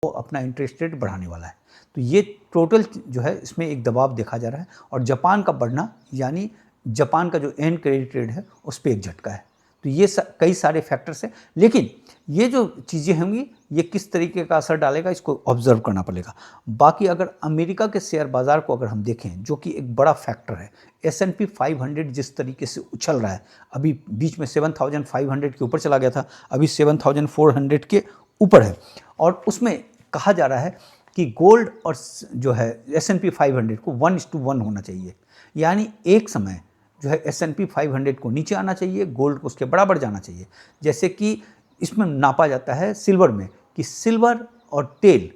वो अपना interest rate बढ़ाने वाला है। तो ये टोटल जो है इसमें एक दबाव देखा जा रहा है और जापान का बढ़ना यानी जापान का जो एंड क्रेडिट रेट है उस पर एक झटका है। तो ये कई सारे फैक्टर्स हैं, लेकिन ये जो चीज़ें होंगी ये किस तरीके का असर डालेगा इसको ऑब्जर्व करना पड़ेगा। बाकी अगर अमेरिका के शेयर बाज़ार को अगर हम देखें जो कि एक बड़ा फैक्टर है, S&P 500 जिस तरीके से उछल रहा है, अभी बीच में 7,500 के ऊपर चला गया था, अभी 7,400 के ऊपर है और उसमें कहा जा रहा है कि गोल्ड और जो है S&P 500 को 1:1 होना चाहिए, यानी एक समय जो है S&P 500 को नीचे आना चाहिए, गोल्ड को उसके बराबर जाना चाहिए। जैसे कि इसमें नापा जाता है सिल्वर में कि सिल्वर और तेल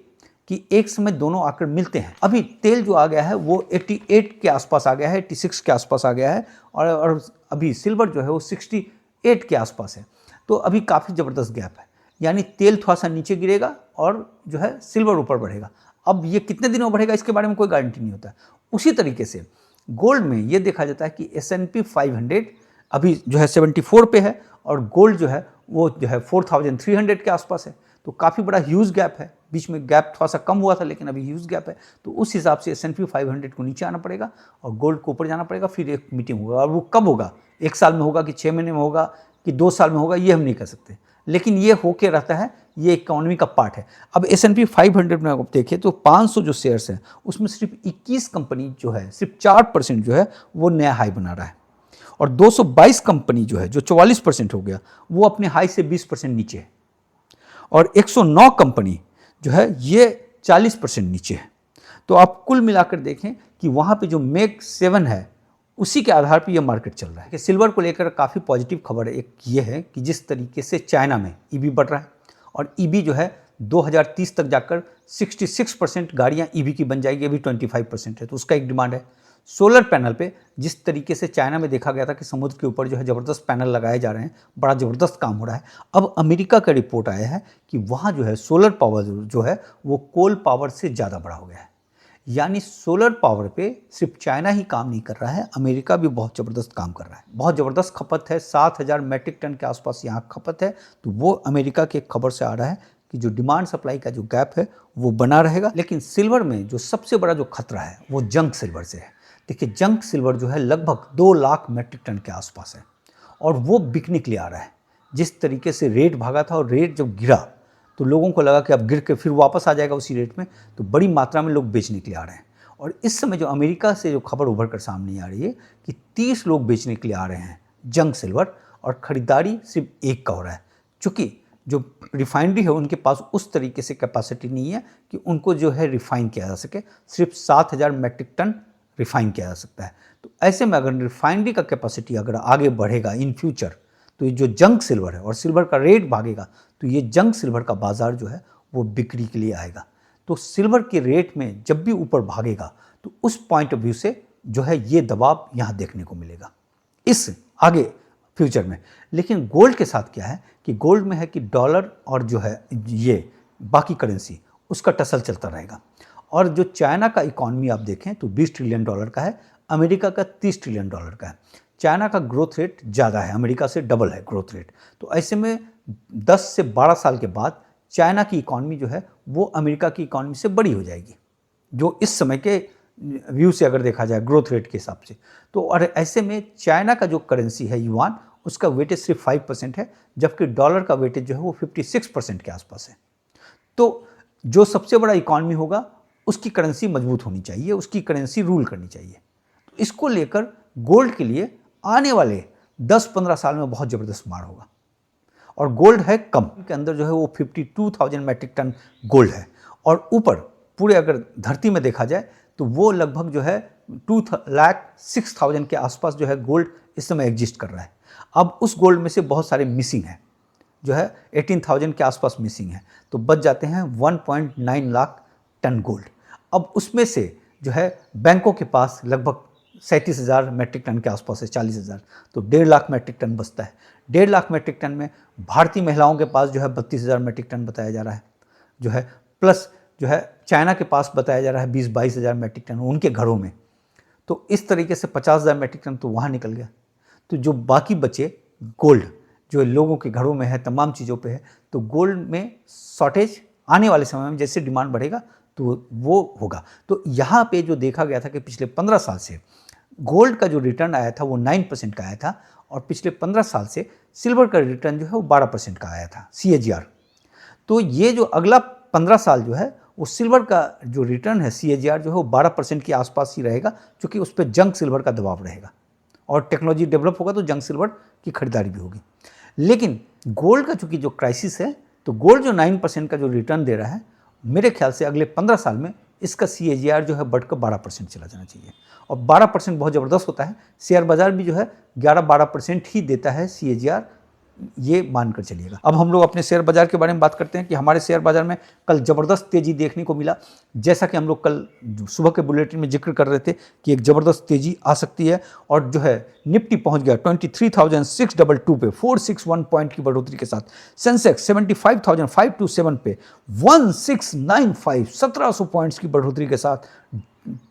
कि एक समय दोनों आकर मिलते हैं। अभी तेल जो आ गया है वो 88 के आसपास आ गया है, 86 के आसपास आ गया है और अभी सिल्वर जो है वो 68 के आसपास है। तो अभी काफ़ी ज़बरदस्त गैप है, यानी तेल थोड़ा सा नीचे गिरेगा और जो है सिल्वर ऊपर बढ़ेगा। अब ये कितने दिनों बढ़ेगा इसके बारे में कोई गारंटी नहीं होता। उसी तरीके से गोल्ड में ये देखा जाता है कि S&P 500 अभी जो है 74 पे है और गोल्ड जो है वो जो है 4,300 के आसपास है। तो काफ़ी बड़ा ह्यूज गैप है, बीच में गैप थोड़ा सा कम हुआ था लेकिन अभी ह्यूज गैप है। तो उस हिसाब से S&P 500 को नीचे आना पड़ेगा और गोल्ड को ऊपर जाना पड़ेगा। फिर एक मीटिंग होगा और वो कब होगा, 1 साल में होगा कि 6 महीने में होगा कि 2 साल में होगा, ये हम नहीं कह सकते, लेकिन ये होके रहता है, ये इकोनॉमी का पार्ट है। अब S&P 500 में आप देखिए तो 500 जो शेयर्स हैं उसमें सिर्फ 21 कंपनी जो है, सिर्फ 4% जो है वो नया हाई बना रहा है और 222 कंपनी जो है जो 44% हो गया वो अपने हाई से 20% नीचे है और 109 कंपनी जो है ये 40% नीचे है। तो आप कुल मिलाकर देखें कि वहाँ पे जो MEG 7 है उसी के आधार पर यह मार्केट चल रहा है। सिल्वर को लेकर काफ़ी पॉजिटिव खबर एक ये है कि जिस तरीके से चाइना में EV बढ़ रहा है और EV जो है 2030 तक जाकर 66% गाड़ियाँ EV की बन जाएगी, अभी 25% है, तो उसका एक डिमांड है। सोलर पैनल पे जिस तरीके से चाइना में देखा गया था कि समुद्र के ऊपर जो है ज़बरदस्त पैनल लगाए जा रहे हैं, बड़ा ज़बरदस्त काम हो रहा है। अब अमेरिका का रिपोर्ट आया है कि वहाँ जो है सोलर पावर जो है वो कोल पावर से ज़्यादा बड़ा हो गया है, यानी सोलर पावर पे सिर्फ चाइना ही काम नहीं कर रहा है, अमेरिका भी बहुत ज़बरदस्त काम कर रहा है। बहुत ज़बरदस्त खपत है, 7,000 मैट्रिक टन के आसपास यहाँ खपत है। तो वो अमेरिका के खबर से आ रहा है कि जो डिमांड सप्लाई का जो गैप है वो बना रहेगा। लेकिन सिल्वर में जो सबसे बड़ा जो खतरा है वो जंक सिल्वर से है। देखिए जंक सिल्वर जो है लगभग 2 लाख मैट्रिक टन के आसपास है और वो बिकने के लिए आ रहा है। जिस तरीके से रेट भागा था और रेट जब गिरा तो लोगों को लगा कि अब गिर के फिर वापस आ जाएगा उसी रेट में, तो बड़ी मात्रा में लोग बेचने के लिए आ रहे हैं। और इस समय जो अमेरिका से जो खबर उभर कर सामने आ रही है कि 30 लोग बेचने के लिए आ रहे हैं जंक सिल्वर और ख़रीदारी सिर्फ एक का हो रहा है, चूँकि जो रिफाइनरी है उनके पास उस तरीके से कैपेसिटी नहीं है कि उनको जो है रिफ़ाइन किया जा सके। सिर्फ 7,000 मैट्रिक टन रिफ़ाइन किया जा सकता है। तो ऐसे में अगर रिफाइनरी का कैपेसिटी अगर आगे बढ़ेगा इन फ्यूचर, तो ये जो जंक सिल्वर है और सिल्वर का रेट भागेगा तो ये जंक सिल्वर का बाज़ार जो है वो बिक्री के लिए आएगा। तो सिल्वर के रेट में जब भी ऊपर भागेगा तो उस पॉइंट ऑफ व्यू से जो है ये दबाव यहाँ देखने को मिलेगा इस आगे फ्यूचर में। लेकिन गोल्ड के साथ क्या है कि गोल्ड में है कि डॉलर और जो है ये बाकी करेंसी उसका टसल चलता रहेगा। और जो चाइना का इकॉनमी आप देखें तो 20 ट्रिलियन डॉलर का है, अमेरिका का 30 ट्रिलियन डॉलर का है। चाइना का ग्रोथ रेट ज़्यादा है, अमेरिका से डबल है ग्रोथ रेट। तो ऐसे में 10 से 12 साल के बाद चाइना की इकॉनमी जो है वो अमेरिका की इकॉनमी से बड़ी हो जाएगी, जो इस समय के व्यू से अगर देखा जाए ग्रोथ रेट के हिसाब से। तो और ऐसे में चाइना का जो करेंसी है युआन, उसका वेटेज सिर्फ 5% है, जबकि डॉलर का वेटेज जो है वो 56% के आसपास है। तो जो सबसे बड़ा इकॉनमी होगा उसकी करेंसी मजबूत होनी चाहिए, उसकी करेंसी रूल करनी चाहिए। तो इसको लेकर गोल्ड के लिए आने वाले 10-15 साल में बहुत ज़बरदस्त मार होगा। और गोल्ड है कम के अंदर जो है वो 52,000 मैट्रिक टन गोल्ड है और ऊपर पूरे अगर धरती में देखा जाए तो वो लगभग जो है 2,06,000 के आसपास जो है गोल्ड इस समय एग्जिस्ट कर रहा है। अब उस गोल्ड में से बहुत सारे मिसिंग हैं, जो है 18,000 के आसपास मिसिंग है, तो बच जाते हैं 1.9 लाख टन गोल्ड। अब उसमें से जो है बैंकों के पास लगभग 37,000 मैट्रिक टन के आसपास है, 40,000, तो 1.5 लाख मैट्रिक टन बचता है। 1.5 लाख मैट्रिक टन में भारतीय महिलाओं के पास जो है 32,000 मैट्रिक टन बताया जा रहा है, जो है प्लस जो है चाइना के पास बताया जा रहा है 20-22,000 मैट्रिक टन उनके घरों में। तो इस तरीके से 50,000 मैट्रिक टन तो वहाँ निकल गया। तो जो बाकी बचे गोल्ड जो लोगों के घरों में है, तमाम चीज़ों पे है, तो गोल्ड में शॉर्टेज आने वाले समय में जैसे डिमांड बढ़ेगा तो वो होगा। तो यहाँ पे जो देखा गया था कि पिछले 15 साल से गोल्ड का जो रिटर्न आया था वो 9% का आया था, और पिछले 15 साल से सिल्वर का रिटर्न जो है वो 12% का आया था CAGR। तो ये जो अगला 15 साल जो है वो सिल्वर का जो रिटर्न है CAGR जो है वो 12% के आसपास ही रहेगा, क्योंकि उस पर जंक सिल्वर का दबाव रहेगा और टेक्नोलॉजी डेवलप होगा तो जंक सिल्वर की खरीदारी भी होगी। लेकिन गोल्ड का चूंकि जो क्राइसिस है, तो गोल्ड जो 9% का जो रिटर्न दे रहा है, मेरे ख्याल से अगले 15 साल में इसका CAGR जो है बढ़कर 12% चला जाना चाहिए। और 12% बहुत ज़बरदस्त होता है। शेयर बाजार भी जो है 11-12% ही देता है CAGR, ये मानकर चलिएगा। अब हम लोग अपने शेयर बाजार के बारे में बात करते हैं कि हमारे शेयर बाजार में कल ज़बरदस्त तेज़ी देखने को मिला। जैसा कि हम लोग कल सुबह के बुलेटिन में जिक्र कर रहे थे कि एक ज़बरदस्त तेज़ी आ सकती है, और जो है निफ्टी पहुंच गया 23,622 पे 461 पॉइंट की बढ़ोतरी के साथ। सेंसेक्स 75,527 पे 1695 1700 पॉइंट्स की बढ़ोतरी के साथ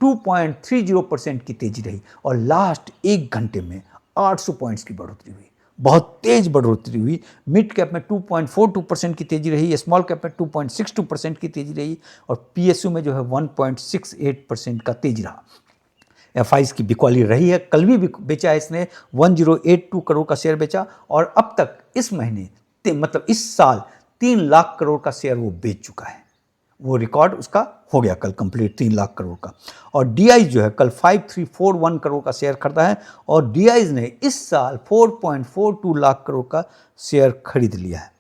2.30% की तेज़ी रही, और लास्ट एक घंटे में 800 पॉइंट्स की बढ़ोतरी हुई। बहुत तेज बढ़ोतरी हुई। मिड कैप में 2.42% की तेजी रही, स्मॉल कैप में 2.62% की तेजी रही, और PSU में जो है 1.68% का तेजी रहा। FIs की बिकवाली रही है। कल भी बेचा है इसने 1082 करोड़ का शेयर बेचा, और अब तक इस महीने मतलब इस साल 3 लाख करोड़ का शेयर वो बेच चुका है। वो रिकॉर्ड उसका हो गया कल कंप्लीट 3 लाख करोड़ का। और DIs जो है कल 5341 करोड़ का शेयर खरीदा है, और DIs ने इस साल 4.42 लाख करोड़ का शेयर खरीद लिया है।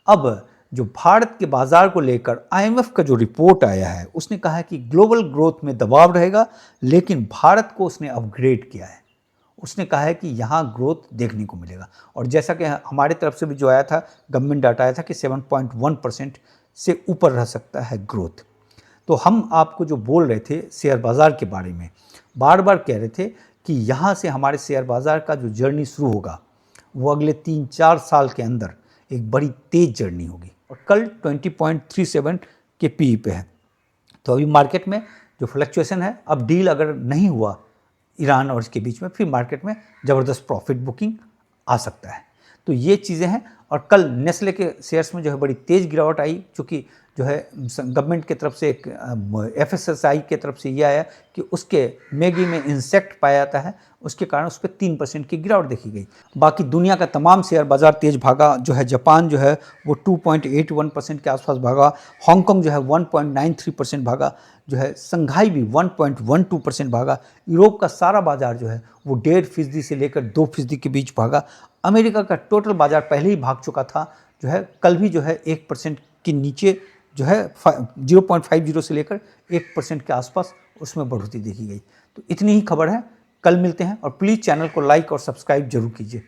अब जो भारत के बाजार को लेकर IMF का जो रिपोर्ट आया है, उसने कहा है कि ग्लोबल ग्रोथ में दबाव रहेगा, लेकिन भारत को उसने अपग्रेड किया है। उसने कहा है कि यहाँ ग्रोथ देखने को मिलेगा, और जैसा कि हमारे तरफ से भी जो आया था, गवर्नमेंट डाटा आया था कि 7.1% से ऊपर रह सकता है ग्रोथ। तो हम आपको जो बोल रहे थे शेयर बाज़ार के बारे में, बार बार कह रहे थे कि यहाँ से हमारे शेयर बाज़ार का जो जर्नी शुरू होगा वो अगले 3-4 साल के अंदर एक बड़ी तेज़ जर्नी होगी। और कल 20.37 के PE पे है। तो अभी मार्केट में जो फ्लक्चुएशन है, अब डील अगर नहीं हुआ ईरान और इसके बीच में, फिर मार्केट में ज़बरदस्त प्रॉफिट बुकिंग आ सकता है। तो ये चीज़ें हैं। और कल नेस्ले के शेयर्स में जो है बड़ी तेज़ गिरावट आई, चूँकि जो है गवर्नमेंट की तरफ से एक FSSAI की तरफ से ये आया कि उसके मैगी में इंसेक्ट पाया जाता है, उसके कारण उस पर 3% की गिरावट देखी गई। बाकी दुनिया का तमाम शेयर बाज़ार तेज़ भागा। जो है जापान जो है वो 2.81% के आसपास भागा, हांगकांग जो है 1.93% भागा, जो है संघाई भी 1.12% भागा। यूरोप का सारा बाज़ार जो है वो 1.5% से लेकर 2% के बीच भागा। अमेरिका का टोटल बाज़ार पहले ही भाग चुका था, जो है कल भी जो है 1% के नीचे जो है 0.50 से लेकर 1% के आसपास उसमें बढ़ोतरी देखी गई। तो इतनी ही खबर है। कल मिलते हैं, और प्लीज़ चैनल को लाइक और सब्सक्राइब जरूर कीजिए।